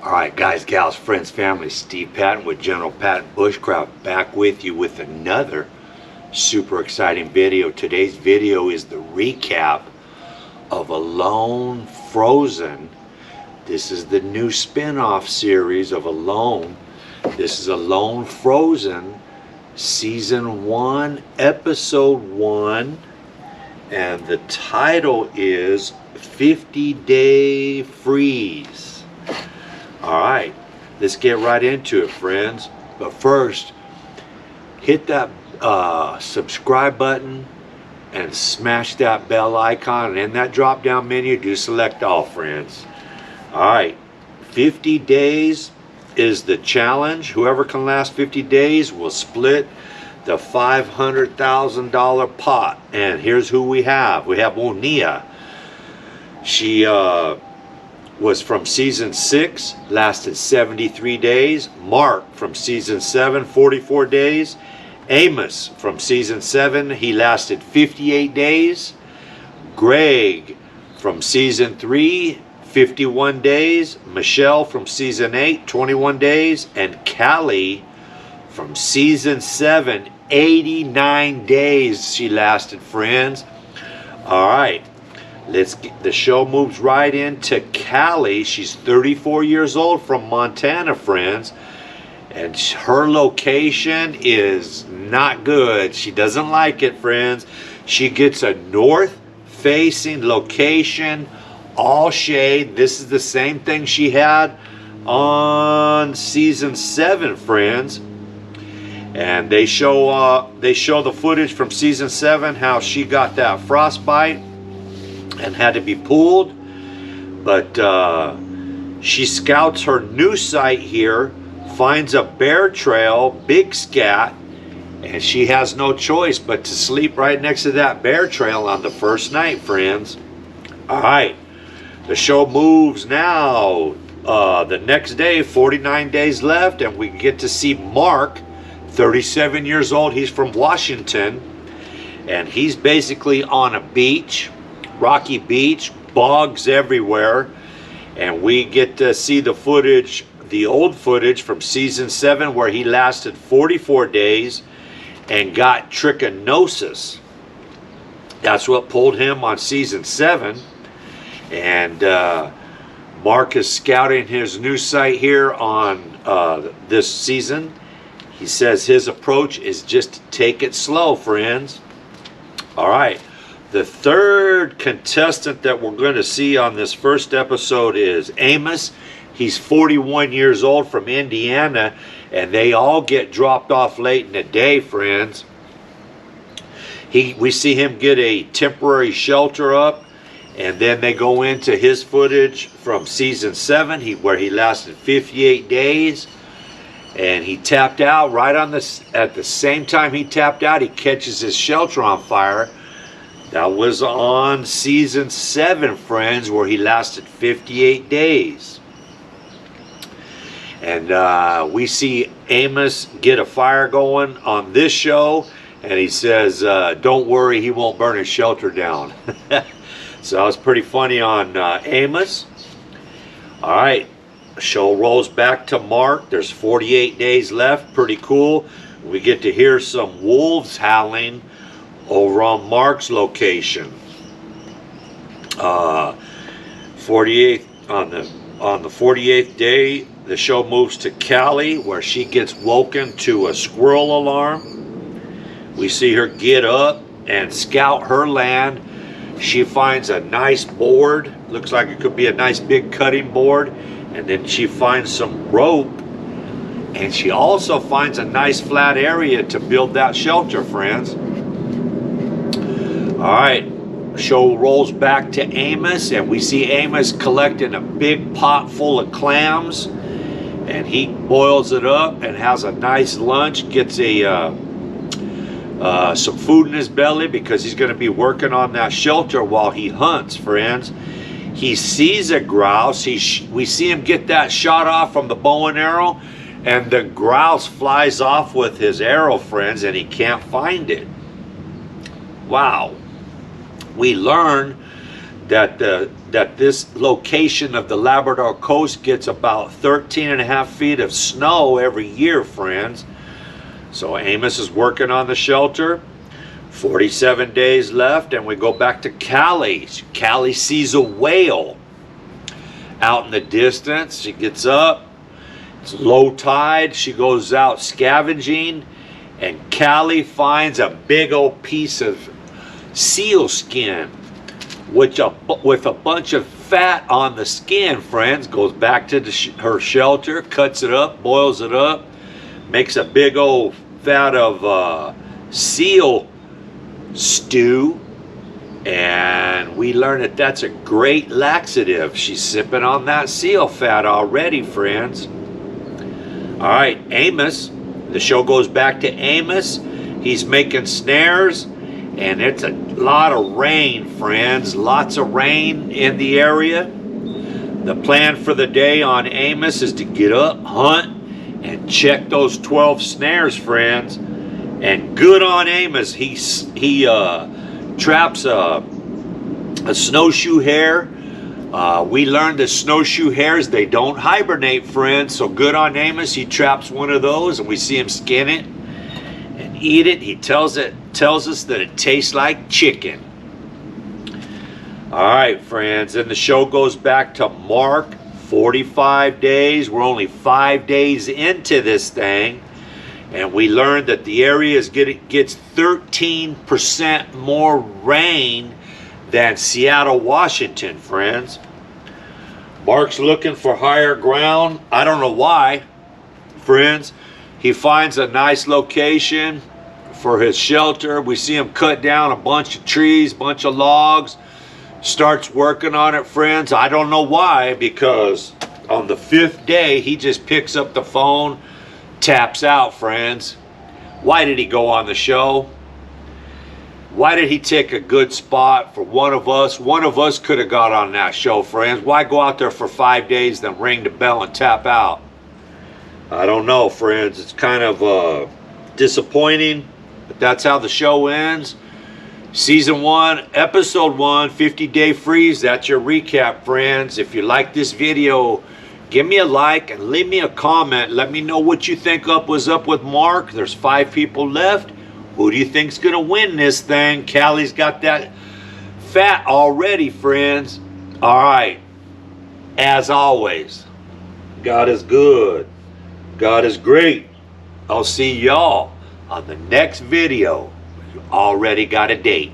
Alright guys, gals, friends, family, Steve Patton with General Patton Bushcraft back with you with another super exciting video. Today's video is the recap of Alone Frozen. This is the new spin-off series of Alone. This is Alone Frozen Season 1, Episode 1, and the title is 50-Day Freeze. Alright, let's get right into it, friends. But first, hit that subscribe button and smash that bell icon, and in that drop down menu do select all, friends. Alright, 50 days is the challenge. Whoever can last 50 days will split the $500,000 pot. And here's who we have. We have Onia. She was from season 6, lasted 73 days. Mark from season 7, 44 days. Amos from season 7, he lasted 58 days. Greg from season 3, 51 days. Michelle from season 8, 21 days. And Callie from season 7, 89 days she lasted, friends. All right. The show moves right into Callie. She's 34 years old from Montana, friends. And her location is not good. She doesn't like it, friends. She gets a north-facing location, all shade. This is the same thing she had on season 7, friends. And they show the footage from season 7, how she got that frostbite and had to be pulled. But she scouts her new site here, finds a bear trail, Big Scat, and she has no choice but to sleep right next to that bear trail on the first night, friends. All right, the show moves now. The next day, 49 days left, and we get to see Mark, 37 years old. He's from Washington, and he's basically on a beach, rocky beach, bogs everywhere, and we get to see the footage, the old footage from season 7, where he lasted 44 days and got trichinosis. That's what pulled him on season 7. And Mark is scouting his new site here on this season. He says his approach is just to take it slow, friends. All right. The third contestant that we're going to see on this first episode is Amos. He's 41 years old from Indiana, and they all get dropped off late in the day, friends. We see him get a temporary shelter up, and then they go into his footage from season 7, where he lasted 58 days, and he tapped out right on this. At the same time he tapped out, he catches his shelter on fire. That was on season 7, friends, where he lasted 58 days. And we see Amos get a fire going on this show, and he says, don't worry, he won't burn his shelter down. So that was pretty funny on Amos. All right, the show rolls back to Mark. There's 48 days left. Pretty cool. We get to hear some wolves howling over on Mark's location. 48th on the 48th day, the show moves to Callie, where she gets woken to a squirrel alarm. We see her get up and scout her land. She finds a nice board. Looks like it could be a nice big cutting board. And then she finds some rope. And she also finds a nice flat area to build that shelter, friends. All right, show rolls back to Amos, and we see Amos collecting a big pot full of clams, and he boils it up and has a nice lunch, gets some food in his belly because he's going to be working on that shelter while he hunts, friends. He sees a grouse. We see him get that shot off from the bow and arrow, and the grouse flies off with his arrow, friends, and he can't find it. Wow. we learn that this location of the Labrador coast gets about 13.5 feet of snow every year, friends. So Amos is working on the shelter. 47 days left, and we go back to Callie. Callie sees a whale out in the distance. She gets up. It's low tide. She goes out scavenging, and Callie finds a big old piece of seal skin, with a bunch of fat on the skin, friends. Goes back to her shelter, cuts it up, boils it up, makes a big old vat of seal stew, and we learn that that's a great laxative. She's sipping on that seal fat already, friends. All right, Amos. The show goes back to Amos. He's making snares. And it's a lot of rain, friends. Lots of rain in the area. The plan for the day on Amos is to get up, hunt, and check those 12 snares, friends. And good on Amos. He traps a snowshoe hare. We learned that snowshoe hares, they don't hibernate, friends. So good on Amos. He traps one of those, and we see him skin it and eat it. He tells us that it tastes like chicken. All right, friends, and the show goes back to Mark. 45 days. We're only 5 days into this thing, and we learned that the area gets 13% more rain than Seattle, Washington, friends. Mark's looking for higher ground. I don't know why, friends. He finds a nice location for his shelter. We see him cut down a bunch of trees, bunch of logs, starts working on it, friends. I don't know why, because on the 5th day, he just picks up the phone, taps out, friends. Why did he go on the show? Why did he take a good spot for one of us? One of us could have got on that show, friends. Why go out there for 5 days, then ring the bell and tap out? I don't know, friends. It's kind of disappointing, but that's how the show ends. Season 1, Episode 1, 50-Day Freeze. That's your recap, friends. If you like this video, give me a like and leave me a comment. Let me know what you think was up with Mark. There's 5 people left. Who do you think's going to win this thing? Callie's got that fat already, friends. All right. As always, God is good. God is great. I'll see y'all on the next video. You already got a date.